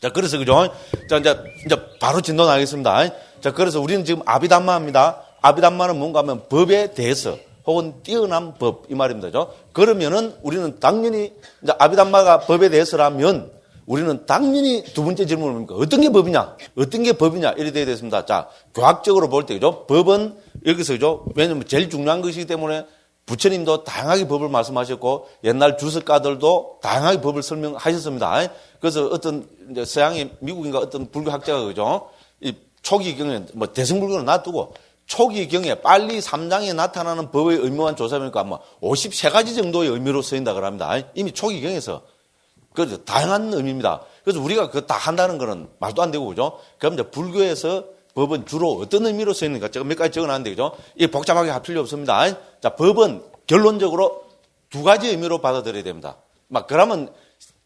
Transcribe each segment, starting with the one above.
자, 그래서 그죠? 자, 이제 바로 진도 나가겠습니다. 자, 그래서 우리는 지금 아비담마입니다. 아비담마는 뭔가 하면 법에 대해서 혹은 뛰어난 법, 이 말입니다. 그죠? 그러면은 우리는 당연히 이제 아비담마가 법에 대해서라면 우리는 당연히 두 번째 질문은 뭡니까? 어떤 게 법이냐? 어떤 게 법이냐? 이래 돼야 되겠습니다. 자, 교학적으로 볼 때, 그죠? 법은 여기서, 그죠? 왜냐면 제일 중요한 것이기 때문에 부처님도 다양하게 법을 말씀하셨고 옛날 주석가들도 다양하게 법을 설명하셨습니다. 그래서 어떤 이제 서양의 미국인가 어떤 불교학자가 그죠? 이 초기 경에 뭐 대승불교는 놔두고 초기 경에 빨리 3장에 나타나는 법의 의미만 조사해보니까 아마 53가지 정도의 의미로 쓰인다 그럽니다. 이미 초기 경에서. 그래서 다양한 의미입니다. 그래서 우리가 그거 다 한다는 거는 말도 안 되고 그죠? 그럼 이제 불교에서 법은 주로 어떤 의미로 쓰이는가? 제가 몇 가지 적어놨는데, 그죠? 이게 복잡하게 할 필요 없습니다. 자, 법은 결론적으로 두 가지 의미로 받아들여야 됩니다. 막, 그러면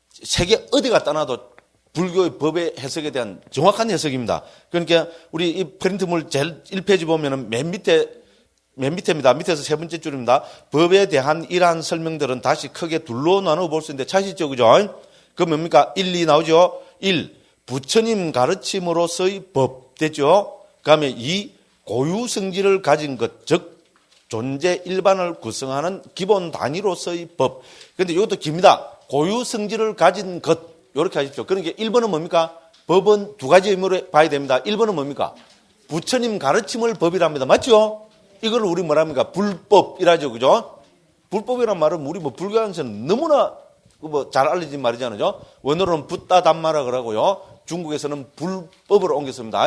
세계 어디 갖다 놔도 불교의 법의 해석에 대한 정확한 해석입니다. 그러니까 우리 이 프린트물 제일 1페이지 보면은 맨 밑에입니다. 밑에서 세 번째 줄입니다. 법에 대한 이러한 설명들은 다시 크게 둘로 나눠 볼 수 있는데 찾으시죠? 그죠? 그 뭡니까? 1, 2 나오죠? 1. 부처님 가르침으로서의 법. 됐죠? 그 다음에 2. 고유 성질을 가진 것, 즉 존재 일반을 구성하는 기본 단위로서의 법. 그런데 이것도 깁니다. 고유 성질을 가진 것, 이렇게 하십시오. 그러니까 1번은 뭡니까? 법은 두 가지 의미로 봐야 됩니다. 1번은 뭡니까? 부처님 가르침을 법이랍니다. 맞죠? 이걸 우리 뭐랍니까? 불법이라죠. 그죠? 불법이란 말은 우리 뭐 불교에서는 너무나 뭐 잘 알려진 말이잖아요. 원어로는 붓다담마라 그러고요. 중국에서는 불법으로 옮겼습니다.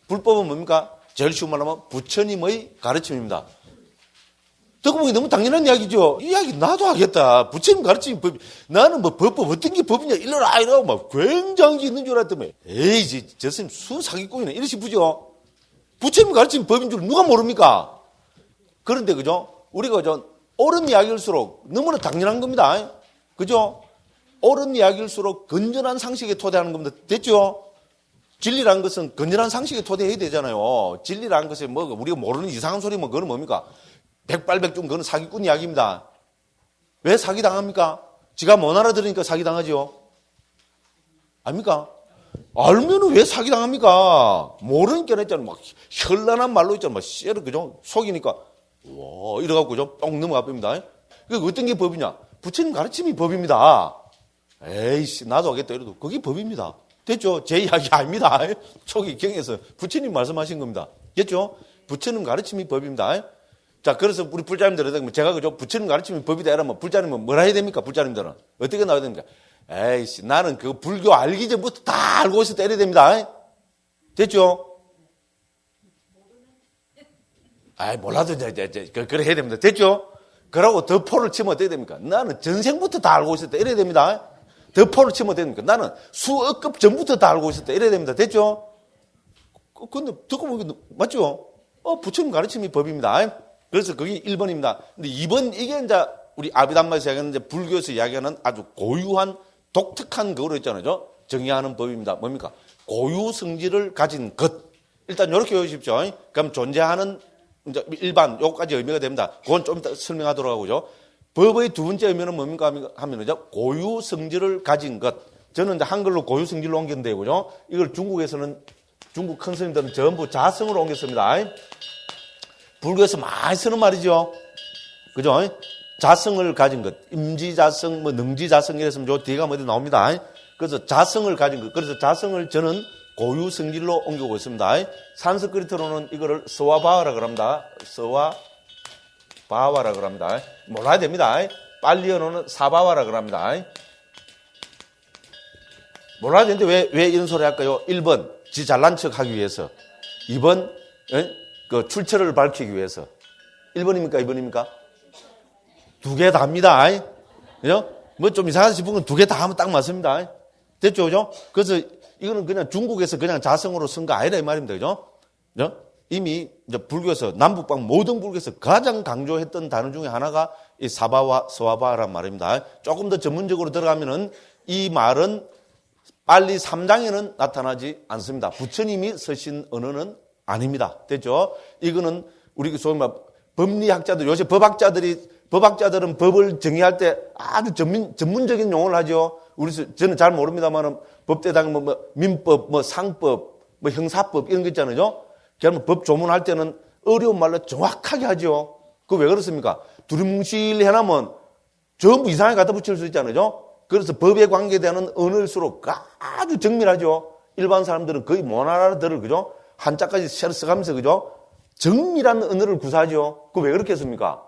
불법은 뭡니까? 제일 쉬운 말로 하면 부처님의 가르침입니다. 듣고 보기 너무 당연한 이야기죠. 이 이야기 나도 하겠다. 부처님 가르침이 법. 나는 뭐 법법 어떤 게 법이냐 이러라 이러고 막 굉장히 있는 줄 알았더니 에이 저 스님 수사기꾼이네 이러시부죠. 부처님 가르침이 법인 줄 누가 모릅니까? 그런데 그죠? 우리가 옳은 이야기일수록 너무나 당연한 겁니다. 그죠? 옳은 이야기일수록 건전한 상식에 토대하는 겁니다. 됐죠? 진리라는 것은 건전한 상식에 토대해야 되잖아요. 진리라는 것이 뭐 우리가 모르는 이상한 소리 뭐 그건 뭡니까? 백발백중 그건 사기꾼 이야기입니다. 왜 사기당합니까? 지가 못 알아들으니까 사기당하죠. 아닙니까? 알면은 왜 사기당합니까? 모르니까 했잖아요. 막 현란한 말로 있잖아요. 막 씨를 그죠? 속이니까 와 이래갖고 그죠? 뻥 넘어가 봅니다. 그게 어떤 게 법이냐? 부처님 가르침이 법입니다. 에이씨 나도 하겠다 이래도 그게 법입니다. 됐죠? 제 이야기 아닙니다. 초기 경에서 부처님 말씀하신 겁니다. 됐죠? 부처님 가르침이 법입니다. 자, 그래서 우리 불자님들은 제가 그죠? 부처님 가르침이 법이다 이러면 불자님은 뭐라 해야 됩니까? 불자님들은 어떻게 나와야 됩니까? 에이씨 나는 그 불교 알기 전부터 다 알고 있었다 이래야 됩니다. 됐죠? 아이 몰라도 그래 해야 됩니다. 됐죠? 그러고 더4를 치면 어떻게 됩니까? 나는 전생부터 다 알고 있었다 이래야 됩니다. 더4를 치면 어떻게 됩니까? 나는 수억급 전부터 다 알고 있었다 이래야 됩니다. 됐죠? 근데 듣고 보니까 맞죠? 부처님 가르침이 법입니다. 그래서 그게 1번입니다. 근데 2번 이게 이제 우리 아비담마에서 이야기하는 이제 불교에서 이야기하는 아주 고유한 독특한 그거로 있잖아요. 정의하는 법입니다. 뭡니까? 고유 성질을 가진 것. 일단 이렇게 외우십시오. 그럼 존재하는 이제 일반 요까지 의미가 됩니다. 그건 좀 이따 설명하도록 하고요. 법의 두 번째 의미는 뭡니까 하면은요. 고유 성질을 가진 것. 저는 이제 한글로 고유 성질로 옮겼는데요. 그죠? 이걸 중국에서는 중국 큰 스님들은 전부 자성으로 옮겼습니다. 불교에서 많이 쓰는 말이죠. 그죠? 자성을 가진 것. 임지자성, 뭐 능지자성 이랬으면 저 뒤가 어디 나옵니다. 그래서 자성을 가진 것. 그래서 자성을 저는 고유 성질로 옮기고 있습니다. 산스크리트로는 이거를 서와바와라고 합니다. 서와바와라고 합니다. 몰라야 됩니다. 팔리어로는 사바와라고 합니다. 몰라야 되는데 왜 이런 소리 할까요? 1번, 지 잘난 척 하기 위해서. 2번, 그 출처를 밝히기 위해서. 1번입니까? 2번입니까? 두 개 다 합니다. 그죠? 뭐 좀 이상하다 싶은 건 두 개 다 하면 딱 맞습니다. 됐죠? 그죠? 그래서 이거는 그냥 중국에서 그냥 자성으로 쓴 거 아니라 이 말입니다. 그죠? 그죠? 이미 이제 불교에서, 남북방 모든 불교에서 가장 강조했던 단어 중에 하나가 이 사바와 서와바란 말입니다. 조금 더 전문적으로 들어가면은 이 말은 빨리 3장에는 나타나지 않습니다. 부처님이 쓰신 언어는 아닙니다. 됐죠? 이거는 우리 소위 말 법리학자들, 요새 법학자들은 법을 정의할 때 아주 전문적인 용어를 하죠. 저는 잘 모릅니다만 법대당 민법, 상법, 형사법 이런 거 있잖아요. 그러면 법 조문할 때는 어려운 말로 정확하게 하죠. 그 왜 그렇습니까? 두리뭉실 해놓으면 전부 이상하게 갖다 붙일 수 있잖아요. 그래서 법에 관계되는 언어일수록 아주 정밀하죠. 일반 사람들은 거의 못 알아들을, 그죠? 한자까지 새로 써가면서, 그죠? 정밀한 언어를 구사하죠. 그 왜 그렇게 했습니까?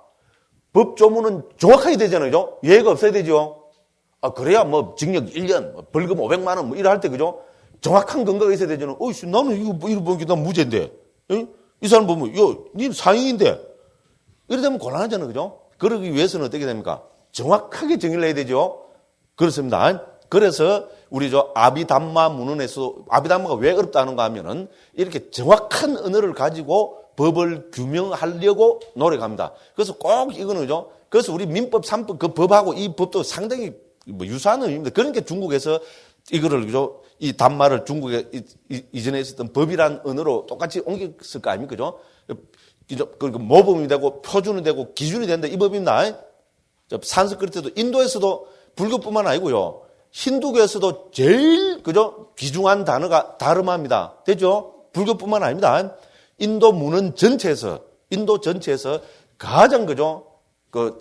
법 조문은 정확하게 되잖아요, 그죠? 예외가 없어야 되죠. 그래야 징역 1년, 벌금 500만 원, 이래 할 때, 그죠? 정확한 근거가 있어야 되잖아요. 나는 이거 보니까 난 무죄인데. 이 사람 보면, 니 상인인데. 이래 되면 곤란하잖아요, 그죠? 그러기 위해서는 어떻게 됩니까? 정확하게 정의를 해야 되죠. 그렇습니다. 그래서 우리 아비담마 문헌에서 아비담마가 왜 어렵다는가 하면은 이렇게 정확한 언어를 가지고 법을 규명하려고 노력합니다. 그래서 꼭 이거는, 그죠? 그래서 우리 민법, 삼법 그 법하고 이 법도 상당히 유사한 의미입니다. 그러니까 중국에서 이거를, 그죠? 이 담마를 중국에 이전에 있었던 법이란 언어로 똑같이 옮겼을 거 아닙니까? 그죠? 그러니까 모범이 되고 표준이 되고 기준이 된다. 이 법입니다. 산스크리트도 인도에서도 불교뿐만 아니고요. 힌두교에서도 제일, 그죠? 귀중한 단어가 다르마입니다. 됐죠? 불교뿐만 아닙니다. 인도 문헌 전체에서 가장, 그죠?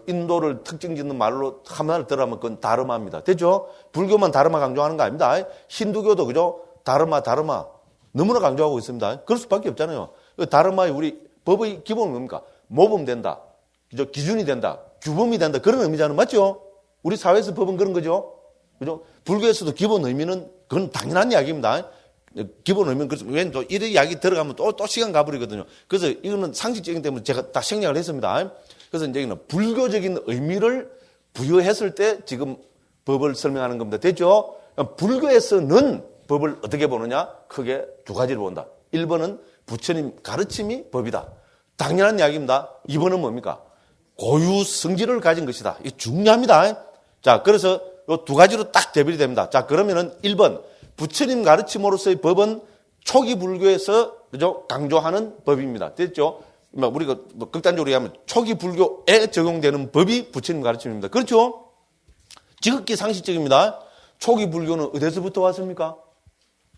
인도를 특징 짓는 말로 하나를 들어가면 그건 다르마입니다. 됐죠? 불교만 다르마 강조하는 거 아닙니다. 힌두교도, 그죠? 다르마. 너무나 강조하고 있습니다. 그럴 수밖에 없잖아요. 다르마의 우리 법의 기본은 뭡니까? 모범된다. 그죠? 기준이 된다. 규범이 된다. 그런 의미잖아요. 맞죠? 우리 사회에서 법은 그런 거죠. 그죠? 불교에서도 기본 의미는 그건 당연한 이야기입니다. 기본 의미는 그래서 왠 또 이런 이야기 들어가면 또 시간 가버리거든요. 그래서 이거는 상식적인 때문에 제가 다 생략을 했습니다. 그래서 이제 불교적인 의미를 부여했을 때 지금 법을 설명하는 겁니다. 됐죠? 불교에서는 법을 어떻게 보느냐? 크게 두 가지를 본다. 1번은 부처님 가르침이 법이다. 당연한 이야기입니다. 2번은 뭡니까? 고유 성질을 가진 것이다. 이게 중요합니다. 자, 그래서 이 두 가지로 딱 대별이 됩니다. 자, 그러면은 1번, 부처님 가르침으로서의 법은 초기 불교에서, 그죠? 강조하는 법입니다. 됐죠? 우리가 극단적으로 얘기하면 초기 불교에 적용되는 법이 부처님 가르침입니다. 그렇죠? 지극히 상식적입니다. 초기 불교는 어디서부터 왔습니까?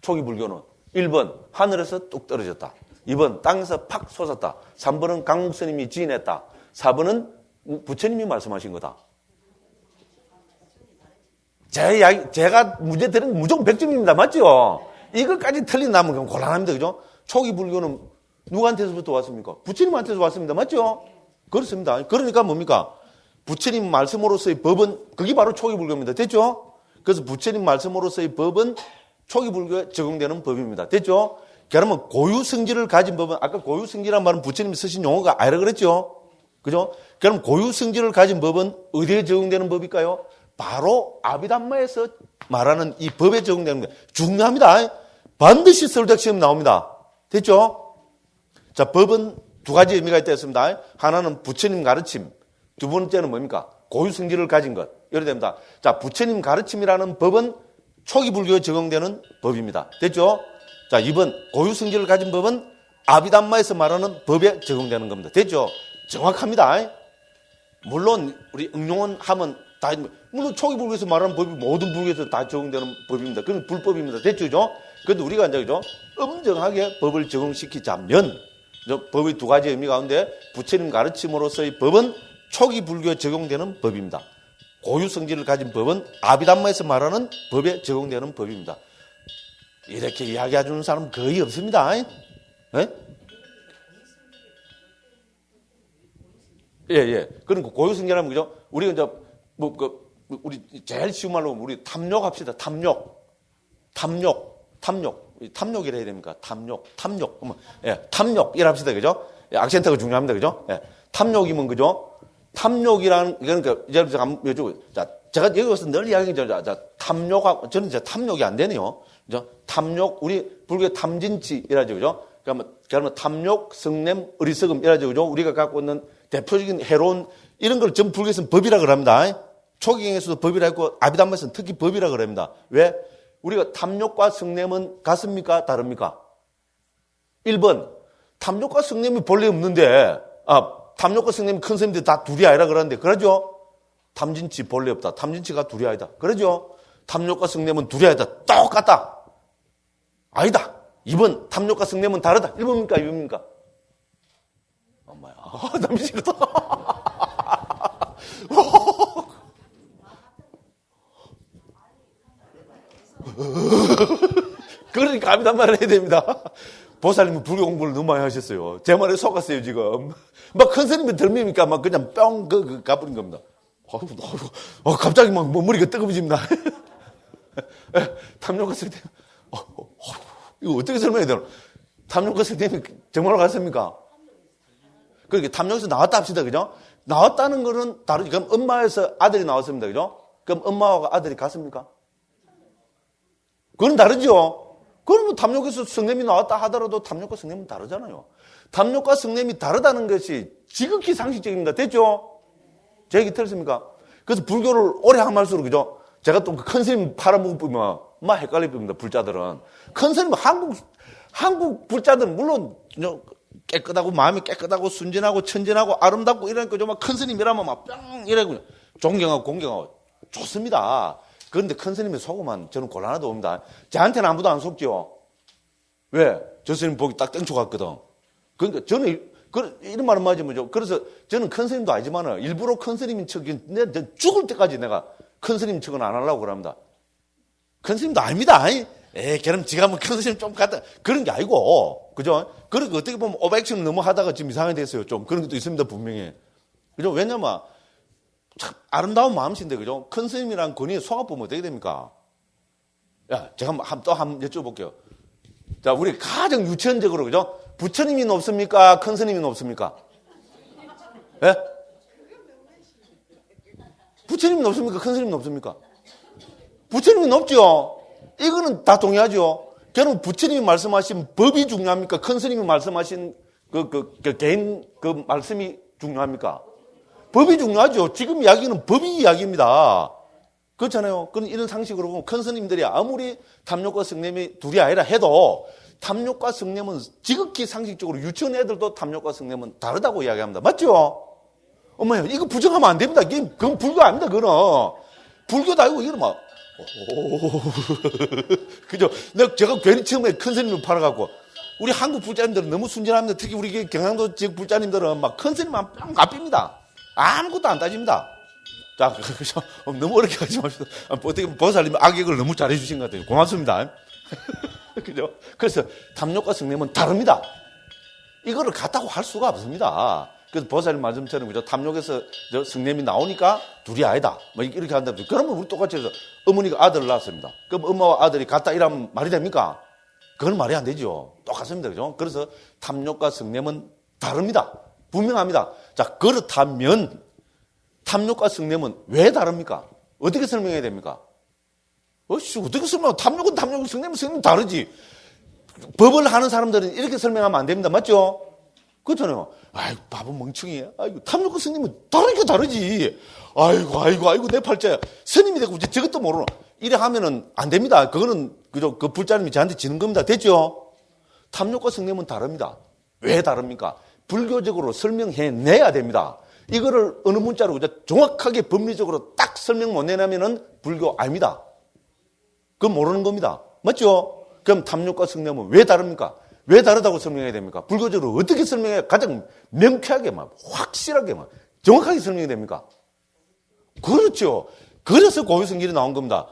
초기 불교는 1번, 하늘에서 뚝 떨어졌다. 2번, 땅에서 팍 솟았다. 3번은 강목스님이 지인했다. 4번은 부처님이 말씀하신 거다. 제가 문제 드린 무조건 100점입니다. 맞죠? 이것까지 틀린다면 그럼 곤란합니다. 그죠? 초기 불교는 누구한테서부터 왔습니까? 부처님한테서 왔습니다. 맞죠? 그렇습니다. 그러니까 뭡니까? 부처님 말씀으로서의 법은 그게 바로 초기 불교입니다. 됐죠? 그래서 부처님 말씀으로서의 법은 초기 불교에 적용되는 법입니다. 됐죠? 그러면 고유 성질을 가진 법은 아까 고유 성질이란 말은 부처님이 쓰신 용어가 아니라 그랬죠? 그죠? 그럼 고유 성질을 가진 법은 어디에 적용되는 법일까요? 바로 아비담마에서 말하는 이 법에 적용되는 거예요. 중요합니다. 반드시 서울대학 시험 나옵니다. 됐죠? 자, 법은 두 가지 의미가 있다 했습니다. 하나는 부처님 가르침, 두 번째는 뭡니까? 고유 성질을 가진 것. 이래 됩니다. 자, 부처님 가르침이라는 법은 초기 불교에 적용되는 법입니다. 됐죠? 자, 2번 고유 성질을 가진 법은 아비담마에서 말하는 법에 적용되는 겁니다. 됐죠? 정확합니다. 물론 우리 응용은 하면 다 물론 초기 불교에서 말하는 법이 모든 불교에서 다 적용되는 법입니다. 그건 불법입니다. 됐죠? 그런데 우리가 이제 그죠? 엄정하게 법을 적용시키자면 법의 두 가지 의미 가운데 부처님 가르침으로서의 법은 초기 불교에 적용되는 법입니다. 고유 성질을 가진 법은 아비담마에서 말하는 법에 적용되는 법입니다. 이렇게 이야기해 주는 사람 거의 없습니다. 네? 예. 그러니까 고유 성질하면 그죠? 우리가 이제 우리 제일 쉬운 말로 우리 탐욕합시다. 탐욕이라 해야 됩니까? 탐욕. 예, 탐욕이라 합시다. 그죠? 예, 악센트가 중요합니다. 그죠? 예, 탐욕이면 그죠? 탐욕이라는, 그러니까, 이제 제가 여기 와서 늘 이야기하죠. 저는 이제 탐욕이 안 되네요. 그죠? 탐욕, 우리 불교의 탐진치이라죠. 그죠? 그러면 탐욕, 성냄, 어리석음 이라죠. 그죠? 우리가 갖고 있는 대표적인 해로운 이런 걸 전 불교에서는 법이라 그럽니다. 초기경에서도 법이라 했고 아비담마에서는 특히 법이라 그럽니다. 왜? 우리가 탐욕과 성냄은 같습니까? 다릅니까? 1번 탐욕과 성냄이 본래 없는데 탐욕과 성냄이 큰 스님들 다 둘이 아니라 그러는데 그러죠? 탐진치 본래 없다. 탐진치가 둘이 아니다. 그러죠? 탐욕과 성냄은 둘이 아니다. 똑같다. 아니다. 2번 탐욕과 성냄은 다르다. 1번입니까? 2번입니까? 엄마야. 나 미치겠다. 그러니까 아비단말을 해야 됩니다. 보살님은 불교 공부를 너무 많이 하셨어요. 제 말에 속았어요, 지금. 막 큰 스님이 들미니까 막 그냥 뿅, 가버린 겁니다. 갑자기 막 머리가 뜨거워집니다. 탐욕과 성냄. 이거 어떻게 설명해야 되나? 탐욕과 성냄이 정말로 갔습니까? 그렇게 탐욕에서 나왔다 합시다, 그죠? 나왔다는 거는 다르지. 그럼 엄마에서 아들이 나왔습니다, 그죠? 그럼 엄마와 아들이 같습니까? 그건 다르죠? 그러면 탐욕에서 성냄이 나왔다 하더라도 탐욕과 성냄은 다르잖아요. 탐욕과 성냄이 다르다는 것이 지극히 상식적입니다. 됐죠? 제 얘기 들었습니까? 그래서 불교를 오래 하면할수록, 그죠? 제가 또 큰 스님 팔아먹으면 막 헷갈립니다, 불자들은. 큰 스님, 한국 불자들은 물론 깨끗하고 마음이 깨끗하고 순진하고 천진하고 아름답고 이러니까 좀 큰 스님이라면 막 뿅 이래고 존경하고 공경하고 좋습니다. 그런데 큰 스님이 속으면 저는 곤란하다 옵니다. 저한테는 아무도 안 속죠. 왜? 저 스님 보기 딱 땡초 같거든. 그러니까 저는 이런 말은 맞으면 그래서 저는 큰 스님도 아니지만 일부러 큰 스님인 척이 죽을 때까지 내가 큰 스님 척은 안 하려고 그럽니다. 큰 스님도 아닙니다. 그럼 지가 뭐 큰 스님 좀 갖다 그런 게 아니고, 그죠? 그러니까 어떻게 보면 오백층 너무 하다가 지금 이상하게 됐어요. 좀 그런 것도 있습니다, 분명히. 그죠? 왜냐면 참 아름다운 마음씨인데, 그죠? 큰 스님이란 권위에 속아보면 어떻게 됩니까? 제가 또 한번 여쭤볼게요. 자, 우리 가장 유치원적으로, 그죠? 부처님이 높습니까? 큰 스님이 높습니까? 예? 부처님이 높습니까? 큰 스님이 높습니까? 부처님이 높죠? 이거는 다 동의하죠? 저는 부처님이 말씀하신 법이 중요합니까? 큰 스님이 말씀하신 개인 말씀이 중요합니까? 법이 중요하죠. 지금 이야기는 법이 이야기입니다. 그렇잖아요. 그런 이런 상식으로 보면 큰 스님들이 아무리 탐욕과 성냄이 둘이 아니라 해도 탐욕과 성냄은 지극히 상식적으로 유치원 애들도 탐욕과 성냄은 다르다고 이야기합니다. 맞죠? 어머야, 이거 부정하면 안 됩니다. 그건 불교 아닙니다. 그거는 불교도 아니고 이거 막 그죠? 제가 괜히 처음에 큰 스님을 팔아갖고 우리 한국 불자님들은 너무 순진합니다. 특히 우리 경상도 지역 불자님들은 막 큰 스님만 뿅 갚입니다. 아무것도 안 따집니다. 자, 그래서 너무 어렵게 하지 맙시다. 어떻게 보살님 악역을 너무 잘해주신 것 같아요. 고맙습니다. 그죠? 그래서 탐욕과 성냄은 다릅니다. 이거를 같다고 할 수가 없습니다. 그래서 보살님 말씀처럼, 그죠? 탐욕에서 성냄이 나오니까 둘이 아니다. 뭐 이렇게 한다면, 그러면 우리 똑같이 해서 어머니가 아들을 낳았습니다. 그럼 엄마와 아들이 같다 이러면 말이 됩니까? 그건 말이 안 되죠. 똑같습니다. 그죠? 그래서 탐욕과 성냄은 다릅니다. 분명합니다. 자, 그렇다면 탐욕과 성냄은 왜 다릅니까? 어떻게 설명해야 됩니까? 어떻게 설명해? 탐욕은 탐욕, 성냄은 다르지. 법을 하는 사람들은 이렇게 설명하면 안 됩니다. 맞죠? 그렇잖아요. 아이고, 바보 멍청이야. 아이고, 탐욕과 성냄은 다르니까 다르지. 아이고, 내 팔자야. 스님이 되고 이제 저것도 모르노. 이래 하면은 안 됩니다. 그거는, 그죠? 그 불자님이 저한테 지는 겁니다. 됐죠? 탐욕과 성냄은 다릅니다. 왜 다릅니까? 불교적으로 설명해내야 됩니다. 이거를 어느 문자로 정확하게 법리적으로 딱 설명 못 내냐면은 불교 아닙니다. 그건 모르는 겁니다. 맞죠? 그럼 탐욕과 성냄은 왜 다릅니까? 왜 다르다고 설명해야 됩니까? 불교적으로 어떻게 설명해야 가장 명쾌하게 확실하게 정확하게 설명해야 됩니까? 그렇죠. 그래서 고유성질이 나온 겁니다.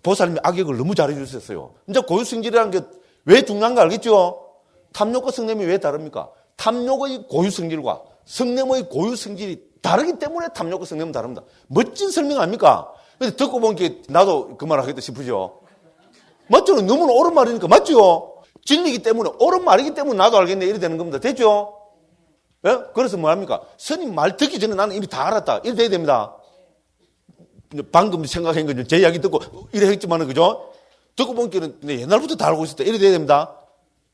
보살님이 악역을 너무 잘해 주셨어요. 이제 고유성질이라는 게 왜 중요한 거 알겠죠? 탐욕과 성냄이 왜 다릅니까? 탐욕의 고유성질과 성냄의 고유성질이 다르기 때문에 탐욕과 성냄은 다릅니다. 멋진 설명 아닙니까? 근데 듣고 보니까 나도 그 말 하겠다 싶으죠? 맞죠? 너무나 옳은 말이니까. 맞죠? 진리이기 때문에, 옳은 말이기 때문에 나도 알겠네. 이래 되는 겁니다. 됐죠? 예? 그래서 뭐 합니까? 스님 말 듣기 전에 나는 이미 다 알았다. 이래 돼야 됩니다. 방금 생각한 거죠. 제 이야기 듣고 이래 했지만은, 그죠? 듣고 보니까 옛날부터 다 알고 있었다. 이래 돼야 됩니다.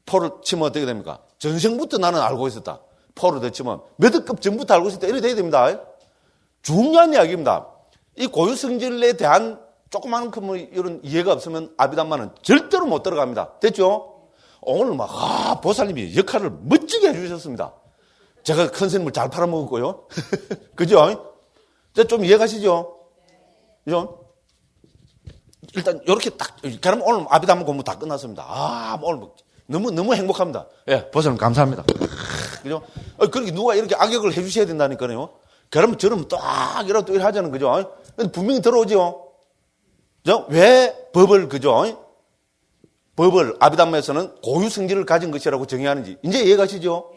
포를 치면 어떻게 됩니까? 전생부터 나는 알고 있었다. 포를 더 치면 몇 억급 전부터 알고 있었다. 이래 돼야 됩니다. 중요한 이야기입니다. 이 고유성질에 대한 조그만큼 이런 이해가 없으면 아비담마는 절대로 못 들어갑니다. 됐죠? 오늘 보살님이 역할을 멋지게 해주셨습니다. 제가 큰 스님을 잘 팔아먹었고요. 그죠? 좀 이해가시죠? 그죠? 일단 이렇게 딱 그러면 오늘 아비담마 공부 다 끝났습니다. 오늘 너무 행복합니다. 예, 보살님 감사합니다. 그죠? 그렇게 누가 이렇게 악역을 해주셔야 된다니까요. 그러면 저러면 딱 이러고 또 이렇게 하자는 거죠. 근데 분명히 들어오죠. 왜 법을 그죠? 법을 아비담마에서는 고유 성질을 가진 것이라고 정의하는지 이제 이해가시죠?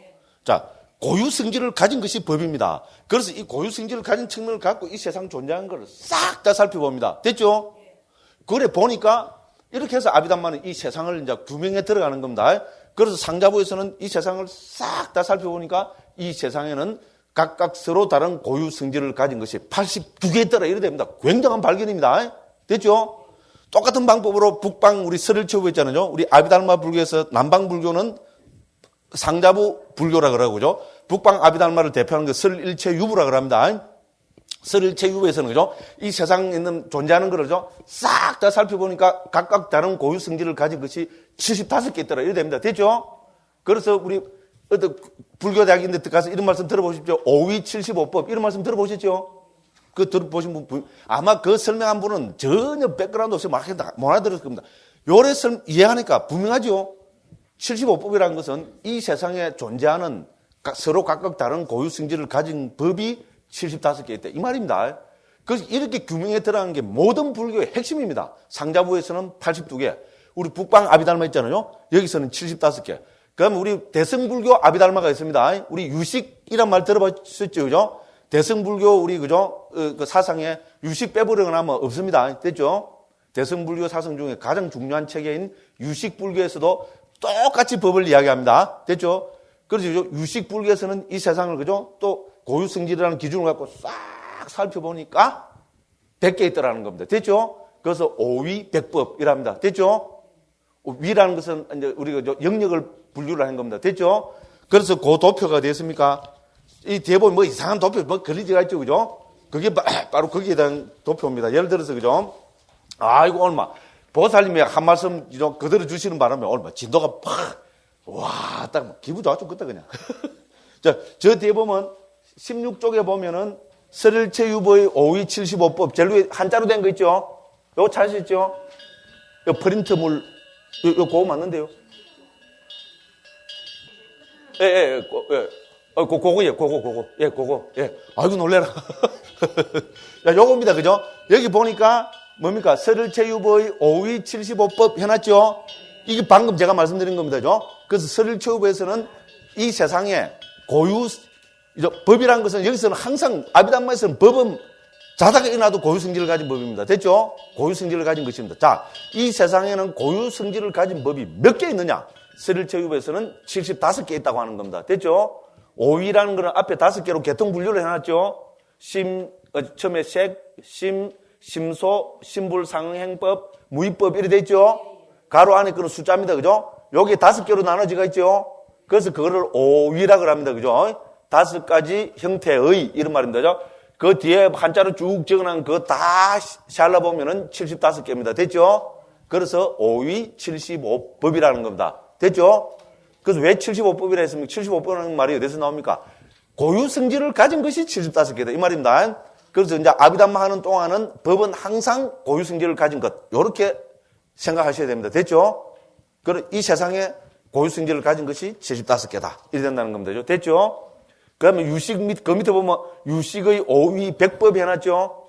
자, 고유 성질을 가진 것이 법입니다. 그래서 이 고유 성질을 가진 측면을 갖고 이 세상 존재하는 걸 싹 다 살펴봅니다. 됐죠? 그래 보니까 이렇게 해서 아비담마는 이 세상을 이제 규명해 들어가는 겁니다. 그래서 상자부에서는 이 세상을 싹 다 살펴보니까 이 세상에는 각각 서로 다른 고유 성질을 가진 것이 82개 있더라 이래 됩니다. 굉장한 발견입니다. 됐죠? 똑같은 방법으로 북방 우리 설일체부 있잖아요. 우리 아비달마 불교에서 남방 불교는 상자부 불교라 그러고죠. 북방 아비달마를 대표하는 게 설일체유부라 그럽니다. 설일체유부에서는 그죠? 이 세상에 있는 존재하는 거죠. 싹 다 살펴보니까 각각 다른 고유 성질을 가진 것이 75개 있더라 이래 됩니다. 됐죠? 그래서 우리 어떤 불교대학인데 가서 이런 말씀 들어보십시오. 5위 75법 이런 말씀 들어보셨죠? 그 들어보신 분 아마 그 설명한 분은 전혀 백그라운드 없이 못 알아들었을 겁니다. 요래 이해하니까 분명하죠. 75법이라는 것은 이 세상에 존재하는 서로 각각 다른 고유 성질을 가진 법이 75개 있다 이 말입니다. 그래서 이렇게 규명에 들어가는 게 모든 불교의 핵심입니다. 상자부에서는 82개, 우리 북방 아비달마 있잖아요. 여기서는 75개. 그러면 우리 대승불교 아비달마가 있습니다. 우리 유식이란 말 들어보셨죠, 그죠? 대승불교 우리 그죠? 그 사상에 유식 빼버리거나 하면 없습니다. 됐죠? 대승불교 사상 중에 가장 중요한 체계인 유식불교에서도 똑같이 법을 이야기합니다. 됐죠? 그래서 유식불교에서는 이 세상을 그죠? 또 고유성질이라는 기준을 갖고 싹 살펴보니까 100개 있더라는 겁니다. 됐죠? 그래서 오위 백법이랍니다. 됐죠? 위라는 것은 이제 우리가 영역을 분류를 하는 겁니다. 됐죠? 그래서 그 도표가 됐습니까? 이 대본 뭐 이상한 도표 뭐 걸리지가 있죠, 그죠? 그게 바로 거기에 대한 도표입니다. 예를 들어서 그죠? 아이고 얼마 보살님이 한 말씀 그대로 주시는 바람에 얼마 진도가 와, 딱 기분 좋아 죽겠다 그냥. 자, 저 대본은 16쪽에 보면은 설일체유보의 5위 75법 제일 위에 한자로 된 거 있죠? 요거 찾으셨죠? 요 프린트물 요 그거 맞는데요? 예. 그거. 예. 아이고, 놀래라. 야, 요겁니다. 그죠? 여기 보니까 뭡니까? 설일체유보의 5위 75법 해놨죠? 이게 방금 제가 말씀드린 겁니다. 그죠? 그래서 설일체유보에서는 이 세상에 법이라는 것은 여기서는 항상 아비담마에서는 법은 자다가 일어나도 고유성질을 가진 법입니다. 됐죠? 고유성질을 가진 것입니다. 자, 이 세상에는 고유성질을 가진 법이 몇 개 있느냐? 설일체유보에서는 75개 있다고 하는 겁니다. 됐죠? 5위라는 거는 앞에 5개로 계통 분류를 해놨죠? 처음에 색, 심소, 신불상행법, 무위법 이렇게 돼 있죠? 가로 안에 그런 숫자입니다. 그죠? 여기 5개로 나눠지가 있죠? 그래서 그거를 5위라고 합니다. 그죠? 5가지 형태의 이런 말입니다. 그죠? 그 뒤에 한자로 쭉 적어놓은 그거 다 잘라보면은 75개입니다. 됐죠? 그래서 5위 75법이라는 겁니다. 됐죠? 그래서 왜 75법이라 했습니까? 75법이라는 말이 어디서 나옵니까? 고유 성질을 가진 것이 75개다. 이 말입니다. 그래서 이제 아비담마 하는 동안은 법은 항상 고유 성질을 가진 것. 요렇게 생각하셔야 됩니다. 됐죠? 그럼 이 세상에 고유 성질을 가진 것이 75개다. 이래 된다는 겁니다. 됐죠? 그러면 유식 그 밑에 보면 유식의 5위 100법이 해놨죠?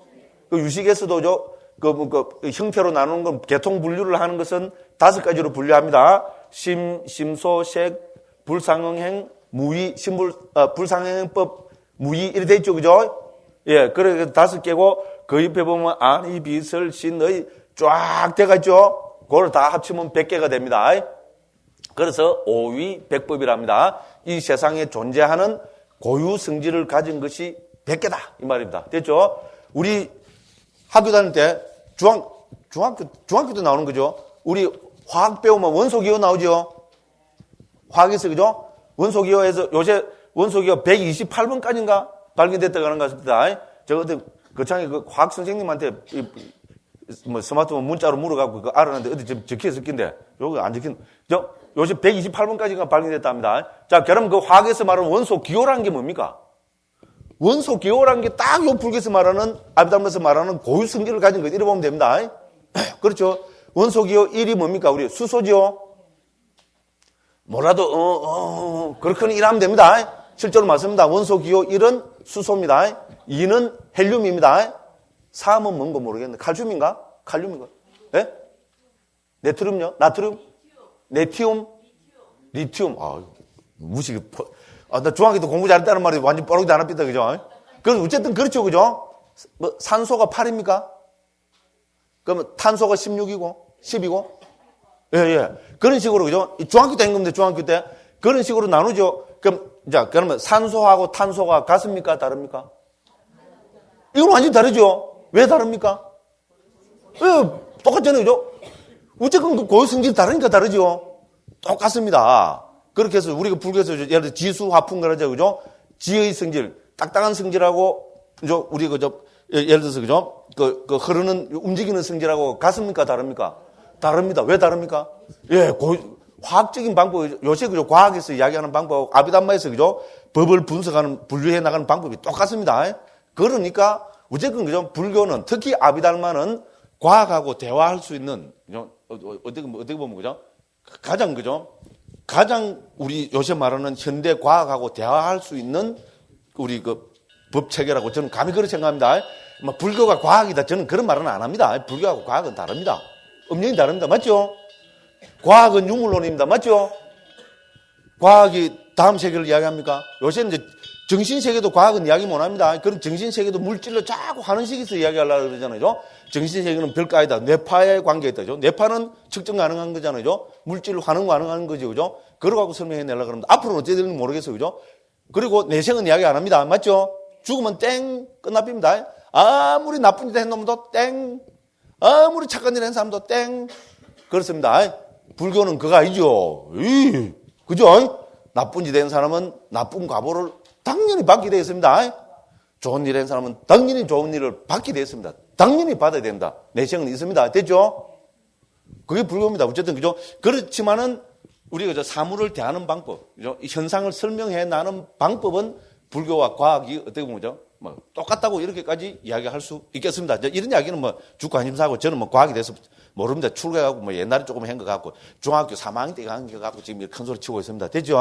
그 유식에서도 그 형태로 나누는 건 계통 분류를 하는 것은 5가지로 분류합니다. 심소, 색, 불상응행, 무위, 불상응행법, 무위, 이렇게 돼 있죠, 그죠? 예, 그래, 5개고, 그 옆에 보면 안이, 비설, 신의 쫙 돼가 있죠? 그걸 다 합치면 100개가 됩니다. 그래서 5위 100법이랍니다. 이 세상에 존재하는 고유 성질을 가진 것이 100개다. 이 말입니다. 됐죠? 우리 학교 다닐 때, 중학교 때 나오는 거죠? 우리 화학 배우면 원소기호 나오죠? 화학에서, 그죠? 원소기호에서 요새 원소기호 128번까지인가 발견됐다고 하는 것 같습니다. 제가 그때 거창에 그 화학 선생님한테 뭐 스마트폰 문자로 물어갖고 그 알았는데 어디 좀 적혀있을 텐데, 여기 안 적힌, 요새 128번까지가 발견됐다 합니다. 자, 그럼 그 화학에서 말하는 원소기호라는 게 뭡니까? 원소기호라는 게 딱 요 불교에서 말하는, 아비담마에서 말하는 고유 성질을 가진 것, 이래 보면 됩니다. 그렇죠. 원소기호 1이 뭡니까? 우리 수소지요. 뭐라도 그렇게는 일하면 됩니다. 실제로 맞습니다. 원소기호 1은 수소입니다. 2는 헬륨입니다. 3은 뭔가 모르겠는데 칼슘인가? 칼륨인가? 예? 네트륨요? 나트륨? 네티움? 리튬? 무식이 나 중학교 때 공부 잘했다는 말이 완전 뻐록이 안 합니다. 그죠? 그래서 어쨌든 그렇죠. 그죠? 뭐 산소가 8입니까? 그러면 탄소가 16이고 10이고 예. 그런 식으로 그죠? 중학교 때 한 겁니다. 중학교 때 그런 식으로 나누죠. 그러면 산소하고 탄소가 같습니까? 다릅니까? 이건 완전히 다르죠. 왜 다릅니까? 예, 똑같잖아요. 그죠? 어쨌든 그 고유 성질이 다르니까 다르죠. 똑같습니다. 그렇게 해서 우리가 불교에서 예를 들어 지수 화풍 그러죠. 그죠? 지의 성질, 딱딱한 성질하고 그죠? 우리 그죠? 예를 들어서 그죠? 그 흐르는 움직이는 성질하고 같습니까? 다릅니까? 다릅니다. 왜 다릅니까? 예, 화학적인 방법, 요새 그죠? 과학에서 이야기하는 방법, 아비담마에서 그죠? 법을 분류해 나가는 방법이 똑같습니다. 그러니까 어쨌든 그죠? 불교는 특히 아비달마는 과학하고 대화할 수 있는 그죠? 어떻게 보면 그죠? 가장 우리 요새 말하는 현대 과학하고 대화할 수 있는 우리 그 법 체계라고 저는 감히 그렇게 생각합니다. 불교가 과학이다. 저는 그런 말은 안 합니다. 불교하고 과학은 다릅니다. 엄연히 다릅니다. 맞죠? 과학은 유물론입니다. 맞죠? 과학이 다음 세계를 이야기합니까? 요새는 이제 정신세계도 과학은 이야기 못 합니다. 그럼 정신세계도 물질로 자꾸 하는식에서 이야기하려고 그러잖아요. 정신세계는 별거 아니다. 뇌파의 관계가 있다죠. 뇌파는 측정 가능한 거잖아요. 물질로 환원 가능한 거죠. 그죠? 그러고 설명해내려고 합니다. 앞으로는 어떻게 될지 모르겠어요. 그죠? 그리고 내생은 이야기 안 합니다. 맞죠? 죽으면 땡! 끝납니다. 아무리 나쁜 짓 한 놈도 땡! 아무리 착한 일 한 사람도 땡! 그렇습니다. 불교는 그거 아니죠. 그죠? 나쁜 짓 한 사람은 나쁜 과보를 당연히 받게 되어 있습니다. 좋은 일 한 사람은 당연히 좋은 일을 받게 되어 있습니다. 당연히 받아야 된다. 내생은 있습니다. 됐죠? 그게 불교입니다. 어쨌든, 그죠? 그렇지만은, 우리가 저 사물을 대하는 방법, 그죠? 이 현상을 설명해 나는 방법은 불교와 과학이 어떻게 보면, 그죠? 똑같다고 이렇게까지 이야기할 수 있겠습니다. 이런 이야기는 주관심사하고 저는 과학에 대해서 모릅니다. 출가하고 옛날에 조금 한 것 같고, 중학교 3학년 때 한 것 같고, 지금 큰 소리 치고 있습니다. 됐죠?